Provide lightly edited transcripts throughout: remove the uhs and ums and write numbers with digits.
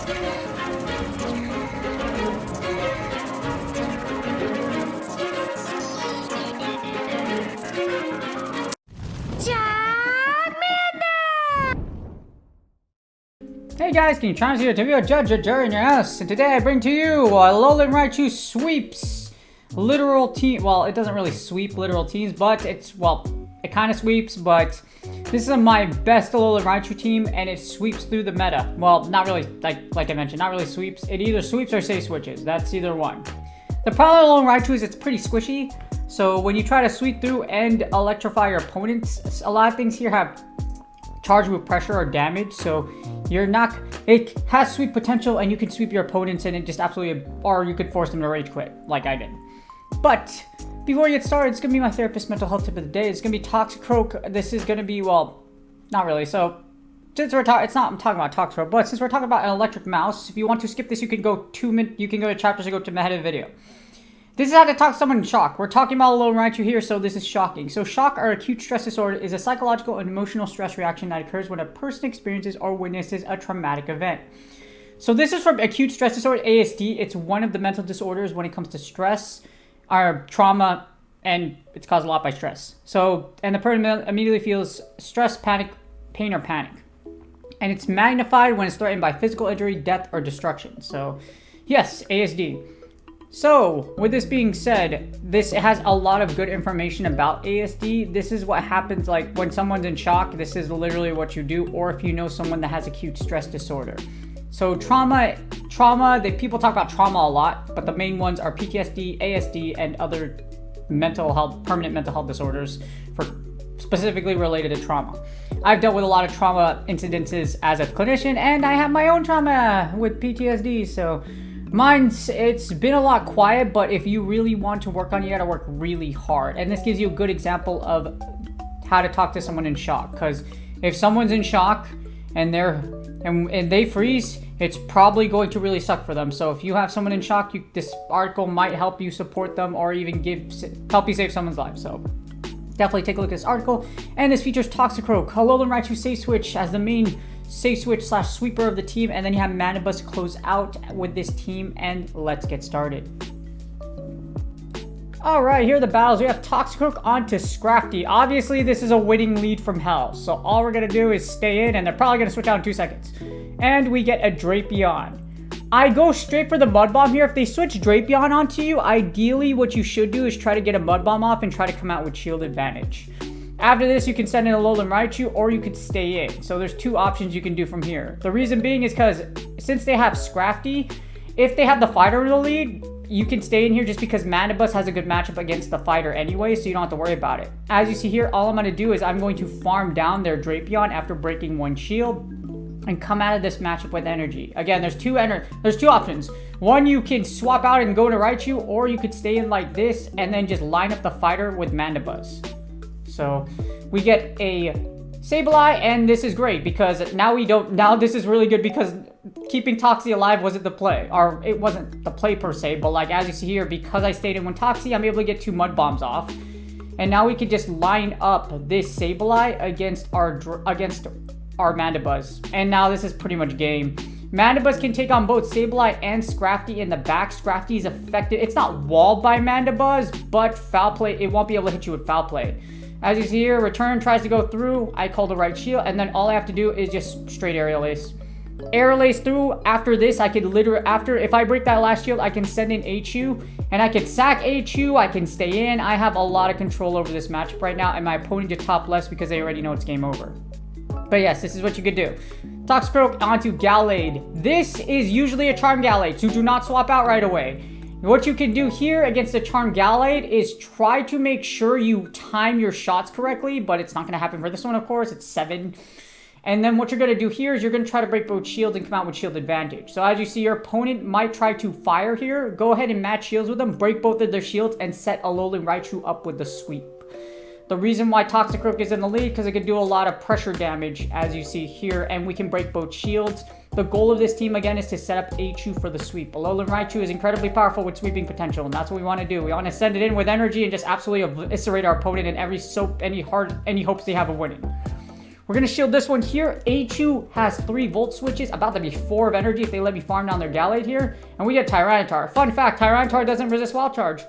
Hey guys, can you chime here to be a judge or jury in your house? And today I bring to you Alolan Raichu sweeps literal team. Well, it doesn't really sweep literal teams, but it's, well, it kind of sweeps, but this is my best Alolan Raichu team, and it sweeps through the meta. Well, not really, like I mentioned, not really sweeps. It either sweeps or say switches. That's either one. The problem with Alolan Raichu is it's pretty squishy, so when you try to sweep through and electrify your opponents, a lot of things here have charge with pressure or damage, so you're not, it has sweep potential and you can sweep your opponents and it just absolutely, or you could force them to rage quit like I did. But before we get started, it's gonna be my therapist mental health tip of the day. It's gonna be Toxicroak. This is gonna be, well, not really. So since we're talking, I'm talking about Toxicroak, but since we're talking about an electric mouse, if you want to skip this, you can go you can go to chapters or go to the head of the video. This is how to talk to someone in shock. We're talking about Alolan Raichu here, so this is shocking. So shock, or acute stress disorder, is a psychological and emotional stress reaction that occurs when a person experiences or witnesses a traumatic event. So this is from acute stress disorder, ASD. It's one of the mental disorders when it comes to stress, or trauma, and it's caused a lot by stress. So, and the person immediately feels stress, panic, pain, or panic. And it's magnified when it's threatened by physical injury, death, or destruction. So, yes, ASD. So, with this being said, it has a lot of good information about ASD. This is what happens, like, when someone's in shock, this is literally what you do, or if you know someone that has acute stress disorder. So, trauma, people talk about trauma a lot, but the main ones are PTSD, ASD, and other permanent mental health disorders specifically related to trauma. I've dealt with a lot of trauma incidences as a clinician, and I have my own trauma with PTSD, so it's been a lot quiet, but if you really want to work on it, you gotta work really hard. And this gives you a good example of how to talk to someone in shock. Because if someone's in shock and they freeze, it's probably going to really suck for them. So if you have someone in shock, this article might help you support them or even help you save someone's life. So definitely take a look at this article. And this features Toxicroak, Alolan Raichu safe switch as the main safe switch / sweeper of the team, and then you have Mandibuzz close out with this team, and let's get started. Alright, here are the battles. We have Toxicroak onto Scrafty. Obviously, this is a winning lead from hell, so all we're going to do is stay in, and they're probably going to switch out in 2 seconds. And we get a Drapion. I go straight for the Mud Bomb here. If they switch Drapion onto you, ideally what you should do is try to get a Mud Bomb off and try to come out with shield advantage. After this, you can send in a Alolan Raichu, or you could stay in. So there's 2 options you can do from here. The reason being is because since they have Scrafty, if they have the fighter in the lead, you can stay in here just because Mandibuzz has a good matchup against the fighter anyway, so you don't have to worry about it. As you see here, all I'm going to do is I'm going to farm down their Drapion after breaking 1 shield and come out of this matchup with energy. Again, there's two options. One, you can swap out and go to Raichu, or you could stay in like this and then just line up the fighter with Mandibuzz. So we get a Sableye, and this is great because now this is really good because keeping Toxie alive wasn't the play, or it wasn't the play per se, but like as you see here, because I stayed in one Toxie, I'm able to get 2 Mud Bombs off. And now we can just line up this Sableye against our Mandibuzz. And now this is pretty much game. Mandibuzz can take on both Sableye and Scrafty in the back. Scrafty is effective. It's not walled by Mandibuzz, but foul play, it won't be able to hit you with foul play. As you see here, return tries to go through. I call the right shield, and then all I have to do is just straight aerial ace. Aerial ace through. After this, I could literally, if I break that last shield, I can send in HU, and I can sack HU, I can stay in. I have a lot of control over this matchup right now, and my opponent just top less because they already know it's game over. But yes, this is what you could do. Toxicroak onto Gallade. This is usually a Charm Gallade, so do not swap out right away. What you can do here against the Charm Gallade is try to make sure you time your shots correctly, but it's not going to happen for this one, of course. It's 7. And then what you're going to do here is you're going to try to break both shields and come out with shield advantage. So as you see, your opponent might try to fire here. Go ahead and match shields with them, break both of their shields, and set Alolan Raichu up with the sweep. The reason why Toxicroak is in the lead, because it can do a lot of pressure damage, as you see here, and we can break both shields. The goal of this team, again, is to set up HU for the sweep. Alolan Raichu is incredibly powerful with sweeping potential, and that's what we want to do. We want to send it in with energy and just absolutely eviscerate our opponent in any hopes they have of winning. We're going to shield this one here. Raichu has 3 volt switches, about to be 4 of energy if they let me farm down their Gallade here. And we get Tyranitar. Fun fact, Tyranitar doesn't resist Wild Charge.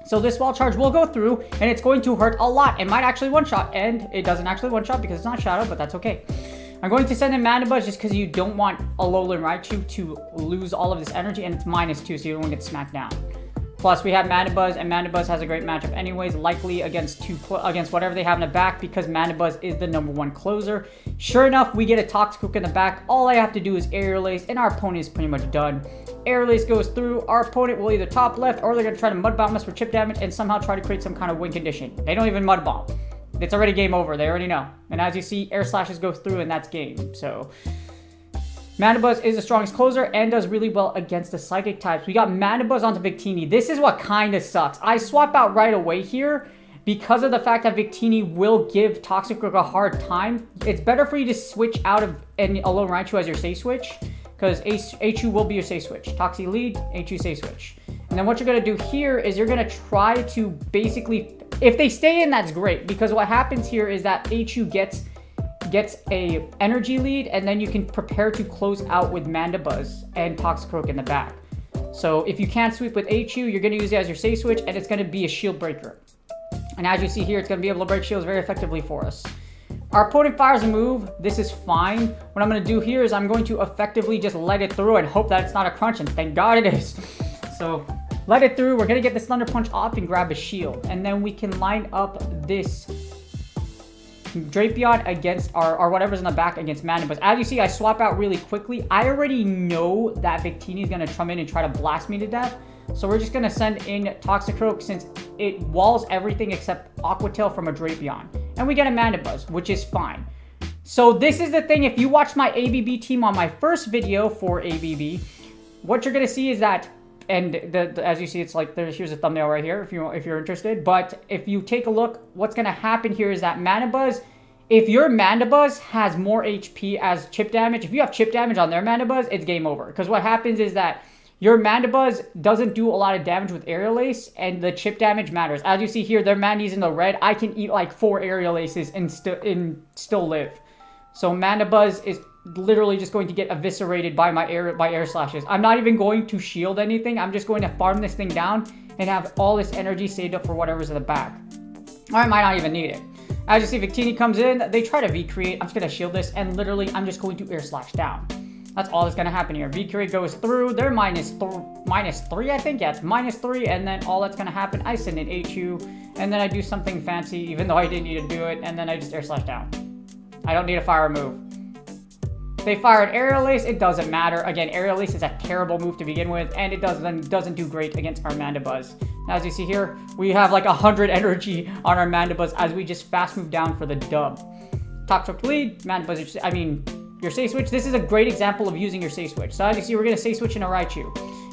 So this Wild Charge will go through, and it's going to hurt a lot. It might actually one-shot, and it doesn't actually one-shot because it's not Shadow, but that's okay. I'm going to send in Mandibuzz just because you don't want Alolan Raichu to lose all of this energy, and it's -2, so you don't get smacked down. Plus, we have Mandibuzz, and Mandibuzz has a great matchup anyways, likely against whatever they have in the back, because Mandibuzz is the #1 closer. Sure enough, we get a Toxicroak in the back. All I have to do is Aerial Ace, and our opponent is pretty much done. Aerial Ace goes through. Our opponent will either top left, or they're going to try to Mud Bomb us for chip damage, and somehow try to create some kind of win condition. They don't even Mud Bomb. It's already game over. They already know. And as you see, Air Slashes go through, and that's game. So Mandibuzz is the strongest closer and does really well against the Psychic types. We got Mandibuzz onto Victini. This is what kind of sucks. I swap out right away here because of the fact that Victini will give Toxicroak a hard time. It's better for you to switch out of Alolan Raichu as your safe switch, because Raichu will be your safe switch. Toxie lead, Raichu safe switch. And then what you're going to do here is you're going to try to basically... If they stay in, that's great, because what happens here is that Raichu gets a energy lead, and then you can prepare to close out with Mandibuzz and Toxicroak in the back. So if you can't sweep with Raichu, you're going to use it as your safe switch, and it's going to be a shield breaker. And as you see here, it's going to be able to break shields very effectively for us. Our opponent fires a move. This is fine. What I'm going to do here is I'm going to effectively just let it through and hope that it's not a crunch, and thank God it is. So let it through. We're going to get this Thunder Punch off and grab a shield. And then we can line up this Drapion against or whatever's in the back against Mandibuzz. As you see, I swap out really quickly. I already know that Victini is going to come in and try to blast me to death. So we're just going to send in Toxicroak since it walls everything except Aqua Tail from a Drapion. And we get a Mandibuzz, which is fine. So this is the thing. If you watch my ABB team on my first video for ABB, what you're going to see is that, and as you see, it's like, here's a thumbnail right here if you're interested. But if you take a look, what's going to happen here is that Mandibuzz, if your Mandibuzz has more HP as chip damage, if you have chip damage on their Mandibuzz, it's game over. Because what happens is that your Mandibuzz doesn't do a lot of damage with Aerial Ace, and the chip damage matters. As you see here, their Mandy's in the red. I can eat like 4 Aerial Aces and still live. So Mandibuzz is literally just going to get eviscerated by my air slashes. I'm not even going to shield anything. I'm just going to farm this thing down and have all this energy saved up for whatever's in the back. Or I might not even need it. As you see, Victini comes in. They try to V-Create. I'm just going to shield this, and literally I'm just going to Air Slash down. That's all that's going to happen here. V-Create goes through. They're -3, I think. Yeah, it's -3, and then all that's going to happen, I send in Raichu, and then I do something fancy, even though I didn't need to do it, and then I just Air Slash down. I don't need a fire move. They fire an Aerial Ace, it doesn't matter. Again, Aerial Ace is a terrible move to begin with, and it doesn't do great against our Mandibuzz. Now, as you see here, we have like 100 energy on our Mandibuzz as we just fast move down for the dub. Toxicroak lead, Mandibuzz, your safe switch. This is a great example of using your safe switch. So as you see, we're going to safe switch in a Raichu,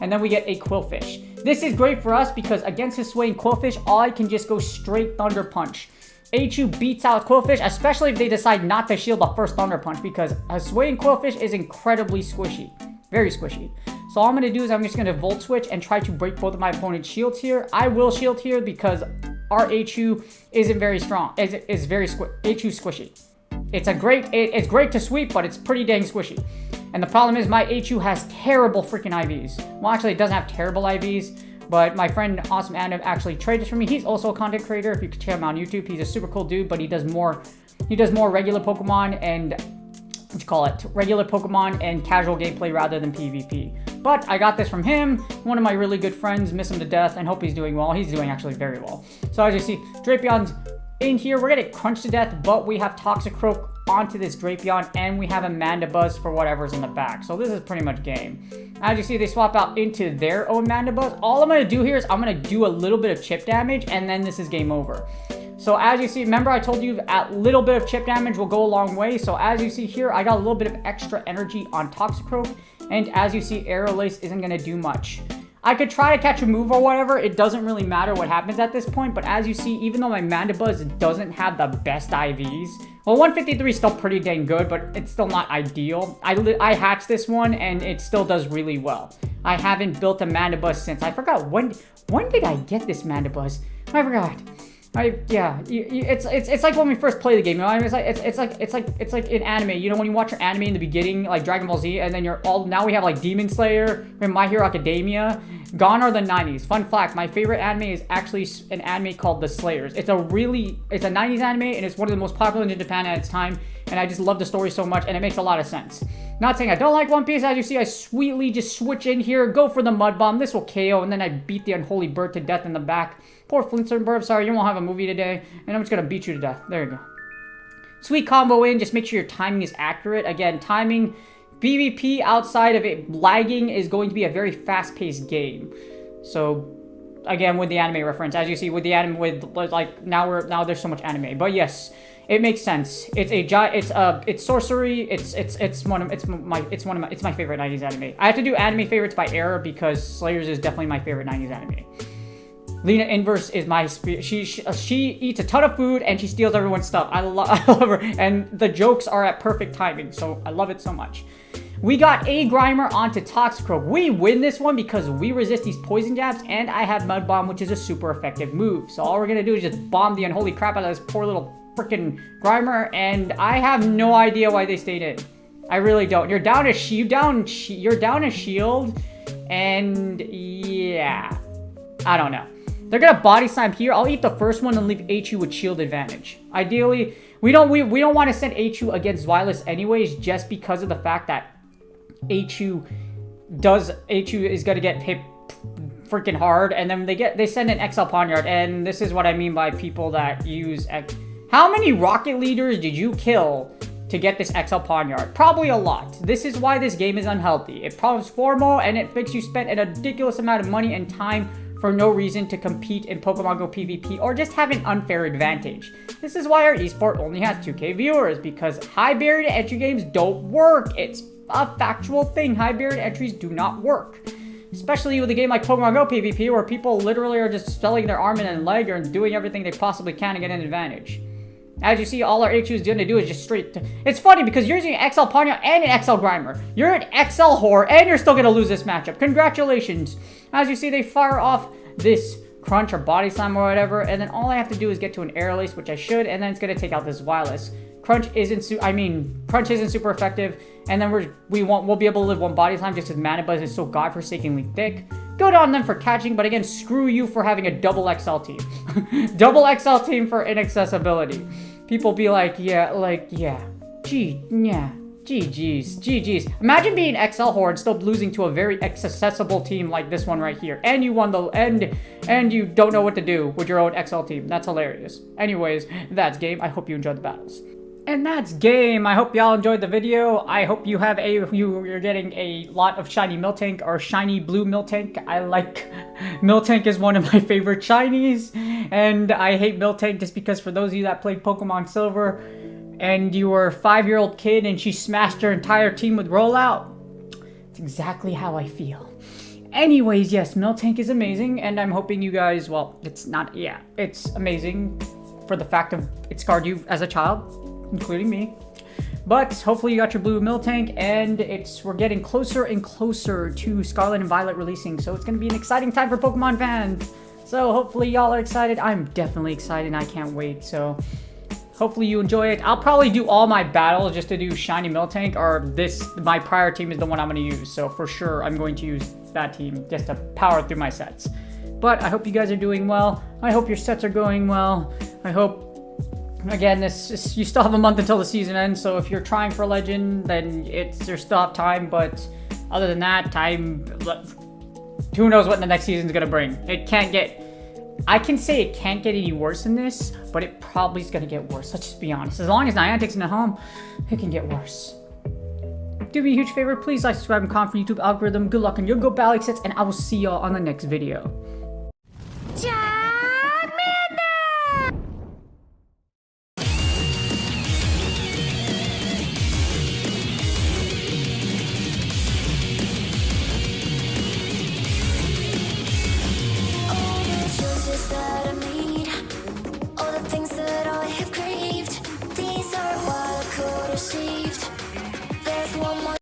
and then we get a Quillfish. This is great for us because against his Swaying Quillfish, I can just go straight Thunder Punch. Raichu beats out Quillfish, especially if they decide not to shield the first Thunder Punch, because a Swaying Quillfish is incredibly squishy. Very squishy. So all I'm going to do is I'm just going to Volt Switch and try to break both of my opponent's shields here. I will shield here because our Raichu isn't very strong. It's very Raichu squishy. It's great to sweep, but it's pretty dang squishy. And the problem is my Raichu has terrible freaking IVs. Well, actually, it doesn't have terrible IVs. But my friend Awesome Adam actually traded this for me. He's also a content creator. If you could check him out on YouTube, he's a super cool dude. But he does more regular Pokemon and regular Pokemon and casual gameplay rather than PvP. But I got this from him, one of my really good friends. Miss him to death and hope he's doing well. He's doing actually very well. So as you see, Drapion's in here. We're gonna crunch to death, but we have Toxicroak onto this Drapion, and we have a Mandibuzz for whatever's in the back. So this is pretty much game. As you see, they swap out into their own Mandibuzz. All I'm going to do here is I'm going to do a little bit of chip damage, and then this is game over. So as you see, remember I told you a little bit of chip damage will go a long way. So as you see here, I got a little bit of extra energy on Toxicroak, and as you see, Aerial Ace isn't going to do much. I could try to catch a move or whatever. It doesn't really matter what happens at this point. But as you see, even though my Mandibuzz doesn't have the best IVs, well, 153 is still pretty dang good, but it's still not ideal. I hatched this one, and it still does really well. I haven't built a Mandibuzz since. I forgot, when did I get this Mandibuzz? I forgot. It's like when we first play the game, you know. I mean, it's like in anime. You know, when you watch an anime in the beginning, like Dragon Ball Z, and then now we have like Demon Slayer and My Hero Academia. Gone are the 90s. Fun fact: my favorite anime is actually an anime called The Slayers. It's a 90s anime, and it's one of the most popular in Japan at its time. And I just love the story so much, and it makes a lot of sense. Not saying I don't like One Piece. As you see, I sweetly just switch in here, go for the Mud Bomb. This will KO, and then I beat the Unholy Bird to death in the back. Poor Flintstone, sorry, you won't have a movie today, and I'm just gonna beat you to death. There you go. Sweet combo in, just make sure your timing is accurate. Again, timing, PvP outside of it lagging is going to be a very fast-paced game. So, again, with the anime reference, as you see, with the anime, now there's so much anime. But yes, it makes sense. It's sorcery. It's my favorite 90s anime. I have to do anime favorites by era because Slayers is definitely my favorite 90s anime. Lena Inverse is my she eats a ton of food and she steals everyone's stuff. I love her, and the jokes are at perfect timing, so I love it so much. We got a Grimer onto Toxicroak. We win this one because we resist these poison jabs, and I have Mud Bomb, which is a super effective move. So all we're gonna do is just bomb the unholy crap out of this poor little freaking Grimer, and I have no idea why they stayed in. I really don't. You're down a shield, and yeah, I don't know. They're gonna body slam here. I'll eat the first one and leave Raichu with shield advantage. Ideally, we don't want to send Raichu against Zweilous anyways, just because of the fact that Raichu is gonna get hit freaking hard, and then they send an XL Ponyard, and this is what I mean by people that use How many Rocket Leaders did you kill to get this XL Ponyard? Probably a lot. This is why this game is unhealthy. It problems formal, and it makes you spend a ridiculous amount of money and time for no reason to compete in Pokemon Go PvP or just have an unfair advantage. This is why our esport only has 2K viewers, because high barrier to entry games don't work. It's a factual thing. High barrier to entries do not work. Especially with a game like Pokemon Go PvP, where people literally are just selling their arm and leg or doing everything they possibly can to get an advantage. As you see, all our Raichu is going to do is just straight... It's funny because you're using an XL Ponyard and an XL Grimer. You're an XL whore, and you're still going to lose this matchup. Congratulations. As you see, they fire off this Crunch or Body Slam or whatever, and then all I have to do is get to an Air Release, which I should, and then it's going to take out this Zweilous. Crunch isn't super effective, and then we'll be able to live one Body Slam just because Mandibuzz is so godforsakenly thick. Good on them for catching, but again, screw you for having a double XL team. Double XL team for inaccessibility. People be like, GG's. Imagine being XL Horde, still losing to a very accessible team like this one right here. And you won the and you don't know what to do with your own XL team. That's hilarious. Anyways, that's game. I hope you enjoyed the battles. And that's game. I hope y'all enjoyed the video. I hope you're getting a lot of shiny Miltank or shiny blue Miltank. I like Miltank is one of my favorite shinies, and I hate Miltank just because for those of you that played Pokemon Silver and you were a 5-year-old kid and she smashed your entire team with Rollout, it's exactly how I feel. Anyways, yes, Miltank is amazing, and I'm hoping you guys, well, it's amazing for the fact of it scarred you as a child, including me. But hopefully you got your blue Miltank, and we're getting closer and closer to Scarlet and Violet releasing, so it's going to be an exciting time for Pokemon fans. So hopefully y'all are excited. I'm definitely excited, and I can't wait. So hopefully you enjoy it. I'll probably do all my battles just to do shiny Miltank, or my prior team is the one I'm going to use. So for sure I'm going to use that team just to power through my sets. But I hope you guys are doing well. I hope your sets are going well. I hope, again, you still have a month until the season ends, so if you're trying for Legend, then there's still have time, but other than that, who knows what the next season's gonna bring. I can say it can't get any worse than this, but it probably is gonna get worse, let's just be honest. As long as Niantic's in the home, it can get worse. Do me a huge favor, please like, subscribe, and comment for YouTube algorithm. Good luck on your Go Bally sets, and I will see y'all on the next video.